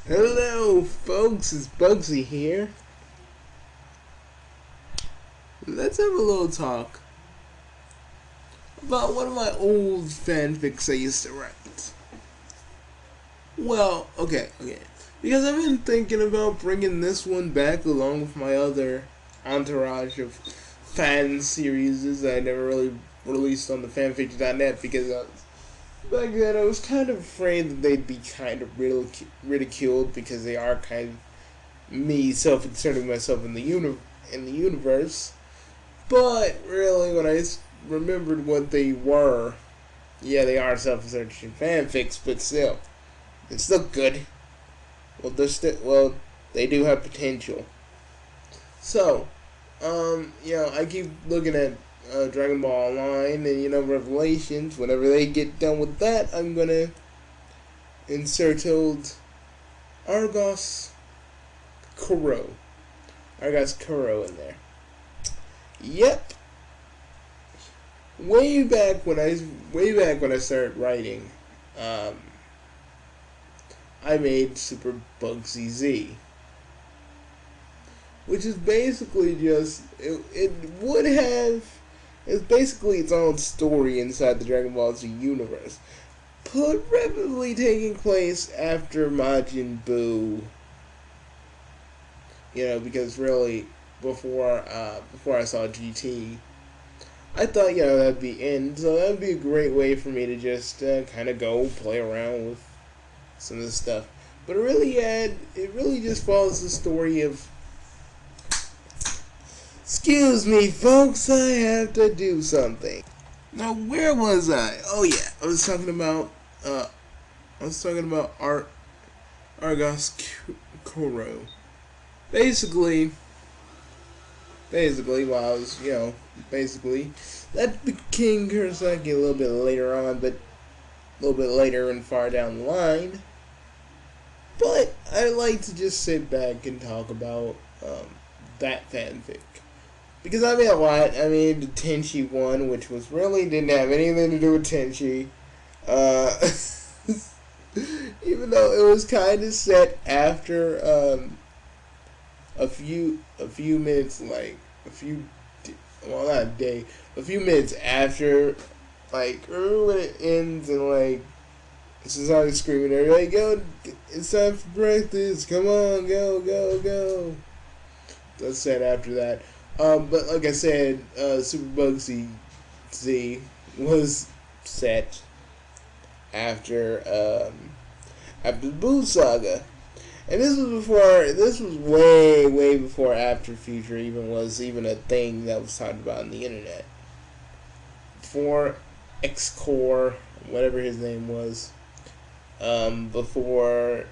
Hello folks, it's Bugsy here. Let's have a little talk about one of my old fanfics I used to write. Well, okay. Because I've been thinking about bringing this one back along with my other entourage of fan series that I never really released on the fanfics.net because back then I was kind of afraid that they'd be kind of ridiculed because they are kind of me self-inserting myself in the universe. But really, when I remembered what they were, yeah, they are self-insertion fanfics, but still, it's still good. Well, they do have potential. So, I keep looking at Dragon Ball Online and Revelations. Whenever they get done with that, I'm gonna insert old argoss kuro in there. Yep. Way back when I started writing, I made Super Bugsy Z, which is basically just it's basically its own story inside the Dragon Ball Z universe, probably taking place after Majin Buu. Because really, before I saw GT, I thought that'd be in, so that'd be a great way for me to just kind of go play around with some of this stuff. But it really just follows the story of. Excuse me, folks, I have to do something. Now, where was I? Oh yeah, I was talking about argoss kuro. Basically, while I was, that became Kurosaki a little bit later on, but a little bit later and far down the line. But I like to just sit back and talk about that fanfic. Because I made a lot. I made the Tenchi one, which was really didn't have anything to do with Tenchi. Even though it was kind of set after a few minutes, not a day, a few minutes after, remember when it ends and Susanna screaming, everybody go, it's time for breakfast, come on, go. That's said after that. But like I said, Super Bugsy Z was set after the Buu Saga. And this was way before After Future was a thing that was talked about on the internet. Before X-Core, whatever his name was, before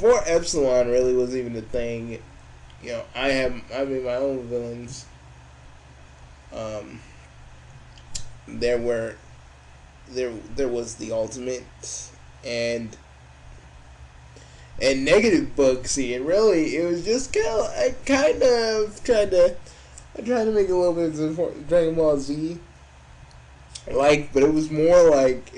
Epsilon really was even a thing. I made my own villains. There was the Ultimate and Negative Bugsy, and really it was just I tried to make a little bit of Dragon Ball Z, but it was more like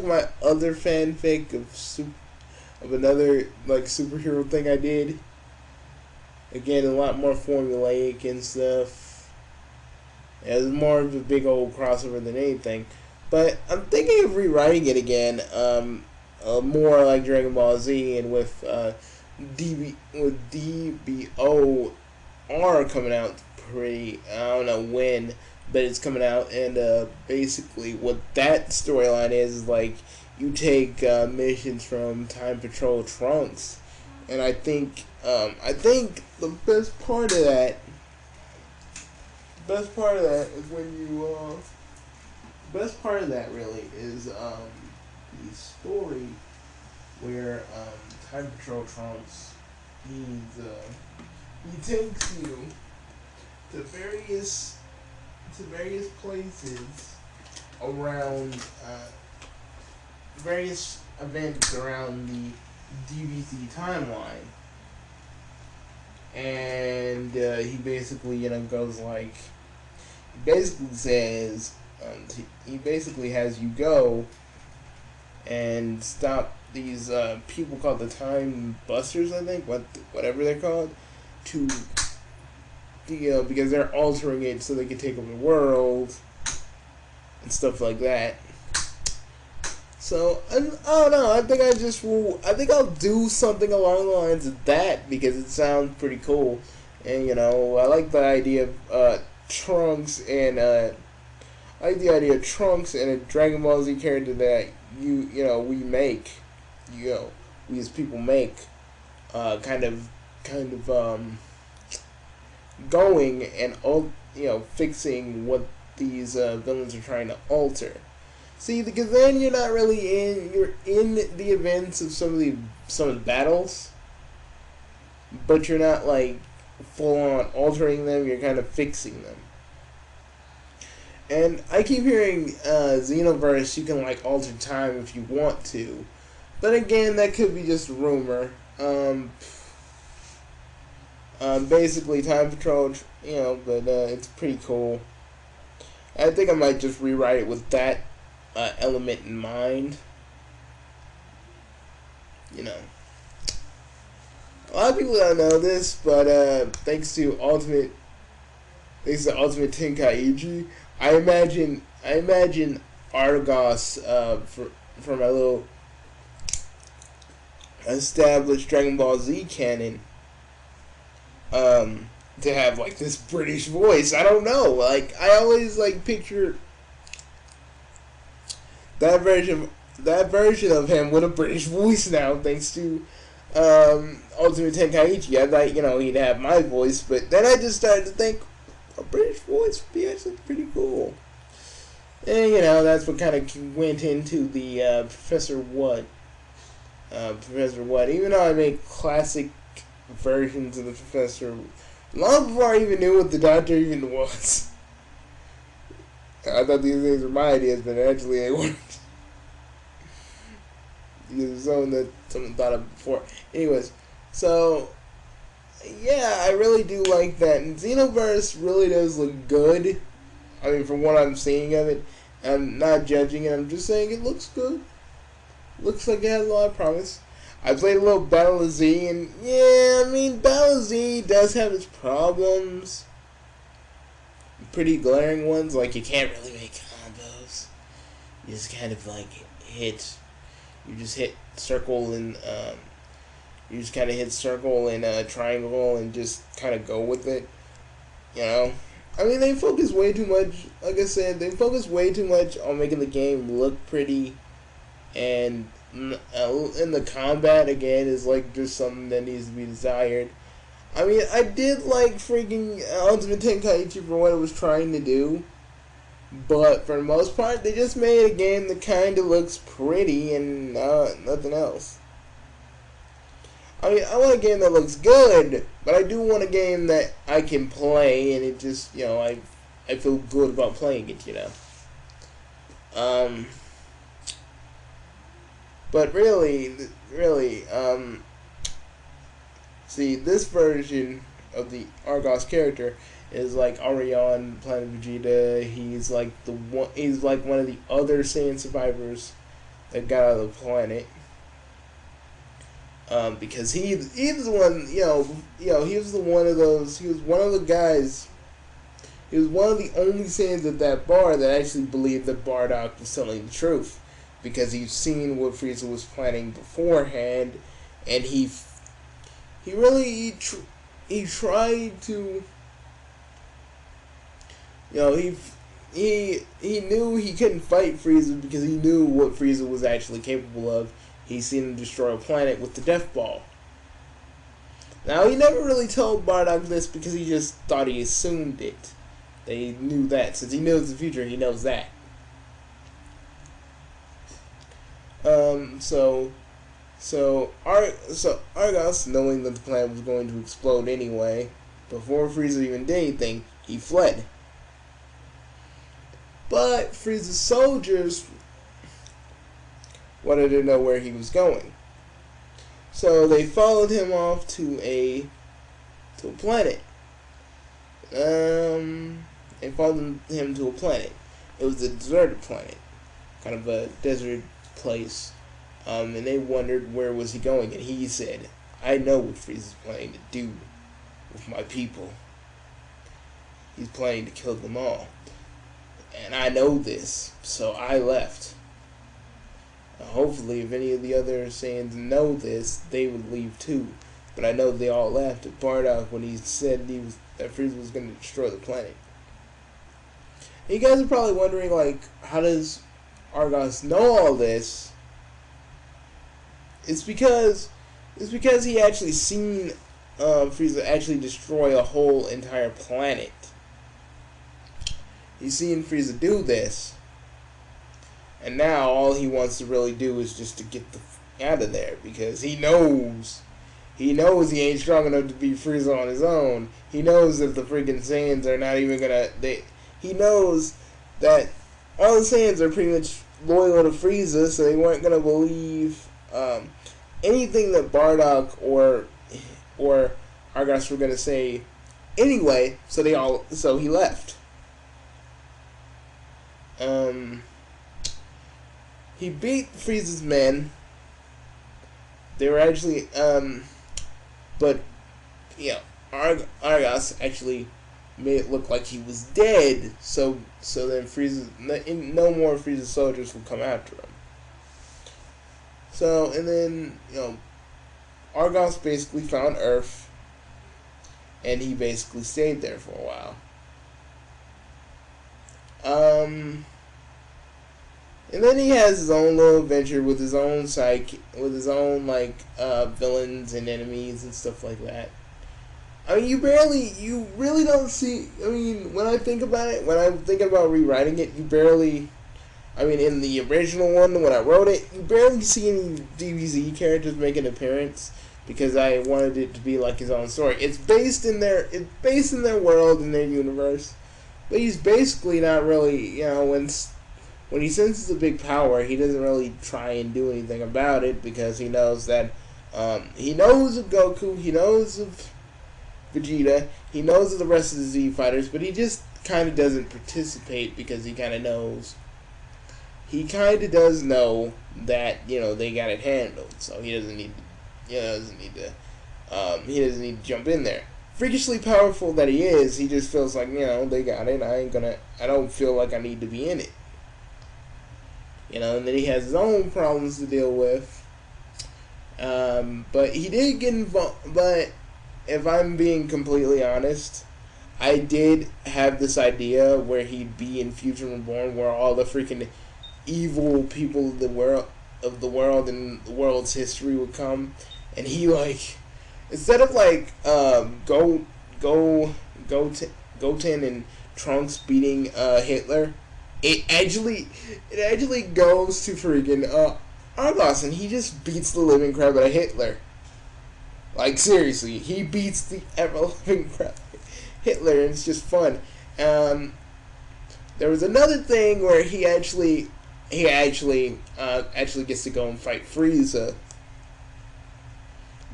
my other fanfic of another superhero thing I did. Again, a lot more formulaic and stuff. It was more of a big old crossover than anything. But I'm thinking of rewriting it again, more like Dragon Ball Z, and with DBO R coming out I don't know when, but it's coming out, and basically what that storyline is you take missions from Time Patrol Trunks, and I think the best part of that really is the story where Time Patrol Trunks he takes you to various places around various events around the DBZ timeline. And he basically, goes he basically says, he basically has you go and stop these people called the Time Busters, I think, whatever they're called, to because they're altering it so they can take over the world and stuff like that. So I don't know. I think I'll do something along the lines of that because it sounds pretty cool, and I like the idea of Trunks and I like the idea of Trunks and a Dragon Ball Z character that we as people make, kind of going and fixing what these villains are trying to alter. See, because then you're in the events of some of the battles, but you're not like full on altering them. You're kind of fixing them. And I keep hearing Xenoverse, you can like alter time if you want to, but again, that could be just rumor. Basically time patrol, but it's pretty cool. I think I might just rewrite it with that element in mind. A lot of people don't know this, but thanks to Ultimate Tenkaichi, I imagine Argoss from a little established Dragon Ball Z canon to have like this British voice. I don't know. Like I always like picture that version of him with a British voice now, thanks to Ultimate Tenkaichi. I thought he'd have my voice, but then I just started to think a British voice would be actually pretty cool. And that's what kind of went into the Professor What. Even though I made classic versions of the Professor long before I even knew what the Doctor even was. I thought these things were my ideas, but actually they weren't. Because someone thought of before. Anyways, so yeah, I really do like that. And Xenoverse really does look good. I mean, from what I'm seeing of it, I'm not judging it. I'm just saying it looks good. Looks like it has a lot of promise. I played a little Battle of Z, and yeah, I mean, Battle of Z does have its problems. Pretty glaring ones, like you can't really make combos. You just kind of like hit. You just hit circle and triangle and just kind of go with it. I mean, they focus way too much. Like I said, they focus way too much on making the game look pretty, and in the combat again is like just something that needs to be desired. I mean, I did like freaking Ultimate Tenkaichi for what it was trying to do, but for the most part, they just made a game that kind of looks pretty and nothing else. I mean, I want a game that looks good, but I do want a game that I can play, and it just, I feel good about playing it, But really, see, this version of the Argoss character is like Arion, Planet Vegeta. He's like one of the other Saiyan survivors that got out of the planet. Because he was the one, he was one of the guys. He was one of the only Saiyans at that bar that actually believed that Bardock was telling the truth, because he'd seen what Frieza was planning beforehand, and he tried to, he knew he couldn't fight Frieza because he knew what Frieza was actually capable of. He's seen him destroy a planet with the Death Ball. Now, he never really told Bardock this because he just thought he assumed it. They knew that. Since he knows the future, he knows that. So Argoss, knowing that the planet was going to explode anyway, before Frieza even did anything, he fled. But Frieza's soldiers wanted to know where he was going, so they followed him off to a planet. They followed him to a planet. It was a deserted planet, kind of a desert place And they wondered where was he going, and he said, "I know what Frieza's planning to do with my people. He's planning to kill them all. And I know this, so I left. Hopefully, if any of the other Saiyans know this, they would leave too. But I know they all laughed at Bardock when he said that Frieza was going to destroy the planet." And you guys are probably wondering, like, how does Argoss know all this? It's because he actually seen Frieza actually destroy a whole entire planet. He's seen Frieza do this, and now all he wants to really do is just to get the out of there, because he knows he ain't strong enough to beat Frieza on his own. He knows that the freaking Saiyans are not even gonna. He knows that all the Saiyans are pretty much loyal to Frieza, so they weren't gonna believe anything that Bardock or Argoss were gonna say anyway. So he left. He beat Frieza's men. They were actually, but, you know, Argoss actually made it look like he was dead, so then no more Frieza's soldiers would come after him. So, and then, you know, Argoss basically found Earth, and he basically stayed there for a while. And then he has his own little adventure with his own villains and enemies and stuff like that. I mean, you really don't see. I mean, when I think about it, when I'm thinking about rewriting it, I mean, in the original one, when I wrote it, you barely see any DBZ characters make an appearance, because I wanted it to be like his own story. It's based in their world, in their universe, but he's basically not really, you know, when he senses a big power, he doesn't really try and do anything about it, because he knows that he knows of Goku, he knows of Vegeta, he knows of the rest of the Z fighters, but he just kind of doesn't participate, because he kind of knows. He kind of does know that, you know, they got it handled, so he doesn't need to jump in there. Freakishly powerful that he is, he just feels like, you know, they got it. I don't feel like I need to be in it. You know, and then he has his own problems to deal with. But he did get involved. But if I'm being completely honest, I did have this idea where he'd be in Future Reborn, where all the freaking evil people of the world and the world's history would come, and he, like, instead of like Goten and Trunks beating Hitler, it actually goes to freaking Argoss, and he just beats the living crap out of Hitler. Like, seriously, he beats the ever-living crap out of Hitler, and it's just fun. There was another thing where he actually gets to go and fight Frieza.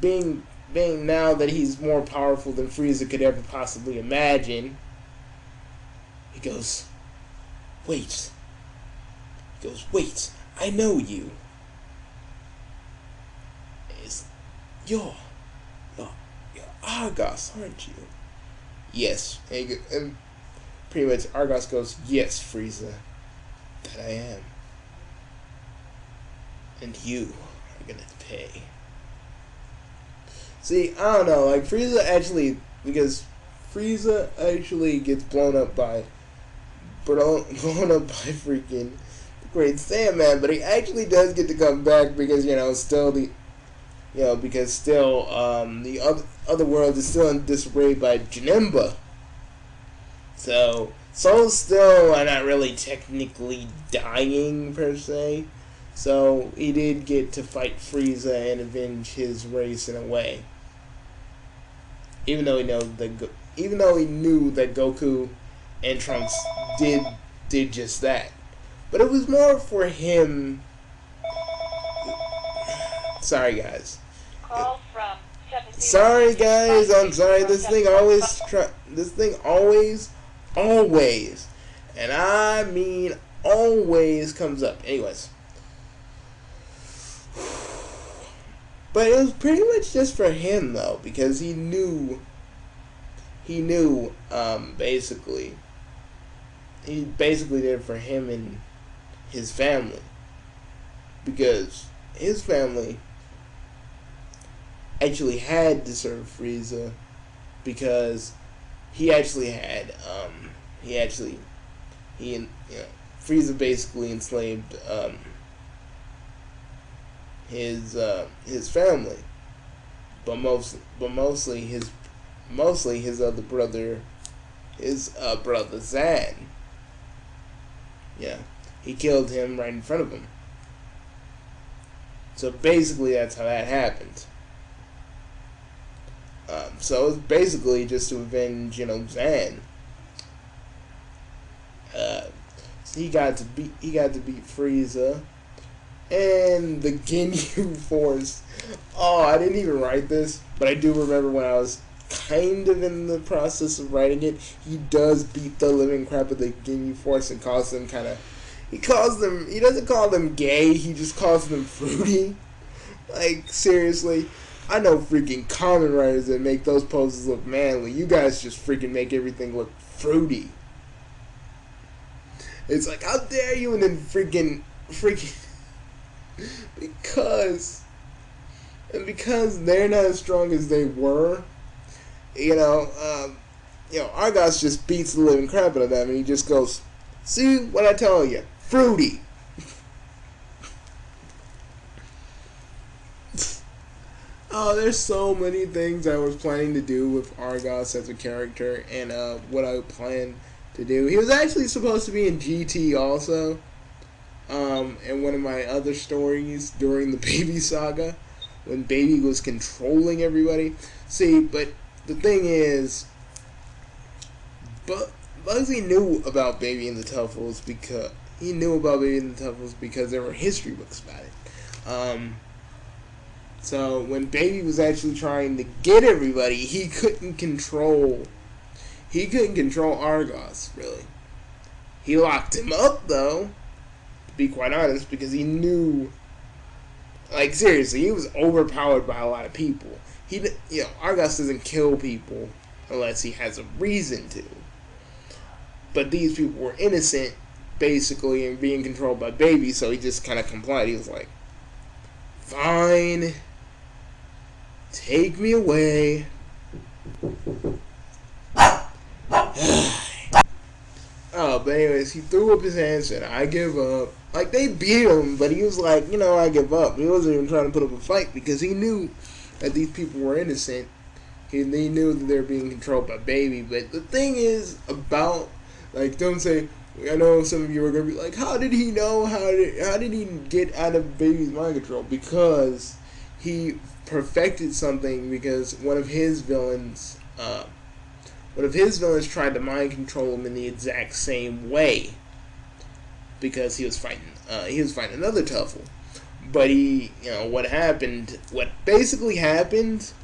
Being now that he's more powerful than Frieza could ever possibly imagine, he goes, wait, I know you. You're Argoss, aren't you? Yes. And pretty much Argoss goes, yes, Frieza, that I am. And you are gonna pay. See, I don't know, like, Frieza actually gets blown up by freaking the Great Saiyaman, but he actually does get to come back, because, you know, the other world is still in disarray by Janemba. So Soul's still not really technically dying per se. So he did get to fight Frieza and avenge his race in a way. Even though he knew that Goku and Trunks did just that. But it was more for him. Sorry guys. Sorry guys, I'm sorry. This thing always, and I mean always comes up. Anyways. But it was pretty much just for him though, because basically he basically did it for him and his family, because his family actually had to serve Frieza, because he actually had Frieza basically enslaved his family, but mostly his other brother, his brother Zan. Yeah, he killed him right in front of him. So basically, that's how that happened. So it's basically just to avenge, Zan. So he got to beat Frieza, and the Ginyu Force. Oh, I didn't even write this, but I do remember when I was kind of in the process of writing it, he does beat the living crap out of the Ginyu Force and calls them he doesn't call them gay, he just calls them fruity. Like, seriously, I know freaking common writers that make those poses look manly. You guys just freaking make everything look fruity. It's like, how dare you, and then freaking because they're not as strong as they were, Argoss just beats the living crap out of them, and he just goes, "See what I tell you, fruity." Oh, there's so many things I was planning to do with Argoss as a character, and what I planned to do. He was actually supposed to be in GT also, in one of my other stories during the Baby Saga, when Baby was controlling everybody. See, but the thing is, Bugsy knew about Baby and the Tuffles because there were history books about it. So when Baby was actually trying to get everybody, he couldn't control Argoss, really. He locked him up, though, to be quite honest, because he knew, like, seriously, he was overpowered by a lot of people. Argoss doesn't kill people unless he has a reason to. But these people were innocent, basically, and being controlled by Baby, so he just kind of complied. He was like, "Fine, take me away." Oh, but anyways, he threw up his hands and said, "I give up." Like, they beat him, but he was like, "I give up." He wasn't even trying to put up a fight because he knew that these people were innocent. He knew that they were being controlled by Baby. But the thing is about, like, don't say, I know some of you are going to be like, how did he know? How did he get out of Baby's mind control? Because he perfected something, because one of his villains tried to mind control him in the exact same way, because he was fighting another Tuffle. But what basically happened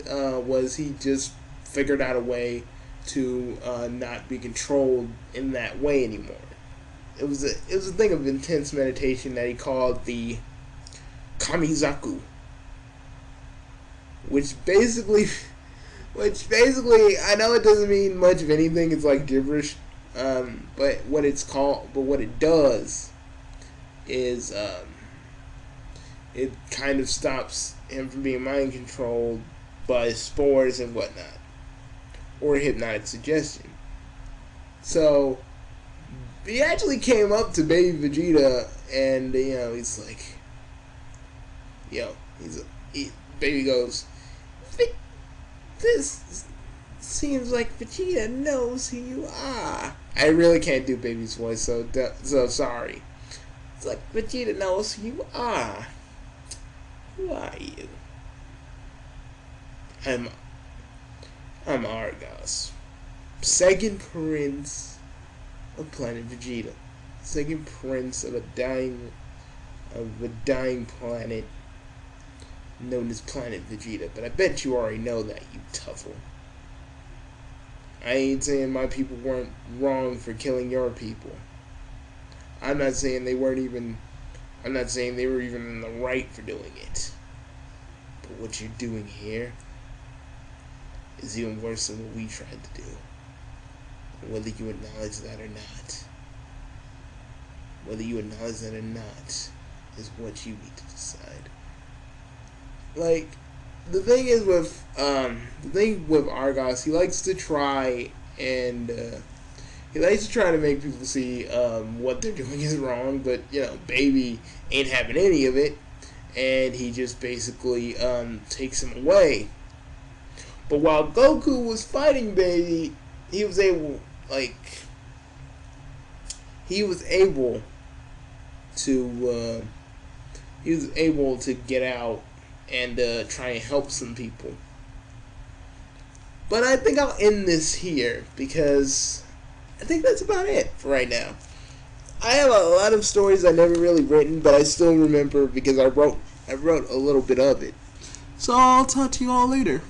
was he just figured out a way to not be controlled in that way anymore. It was a thing of intense meditation that he called the Kamizaku, which basically I know it doesn't mean much of anything. It's like gibberish. But what it does is it kind of stops him from being mind controlled by spores and whatnot, or hypnotic suggestion. So he actually came up to Baby Vegeta, and he's like, Baby goes, "This seems like Vegeta knows who you are." I really can't do Baby's voice, so sorry. It's like, "Vegeta knows who you are. Who are you?" I'm Argoss, second prince of planet Vegeta, second prince of a dying planet known as Planet Vegeta. But I bet you already know that, you Tuffle. I ain't saying my people weren't wrong for killing your people. I'm not saying they weren't even I'm not saying they were even in the right for doing it. But what you're doing here is even worse than what we tried to do. And whether you acknowledge that or not, is what you need to decide. Like, the thing is with Argoss, he likes to try and make people see what they're doing is wrong, but Baby ain't having any of it, and he just basically takes him away. But while Goku was fighting Baby, he was able to get out and try and help some people. But I think I'll end this here because I think that's about it for right now. I have a lot of stories I never really written, but I still remember because I wrote a little bit of it. So I'll talk to you all later.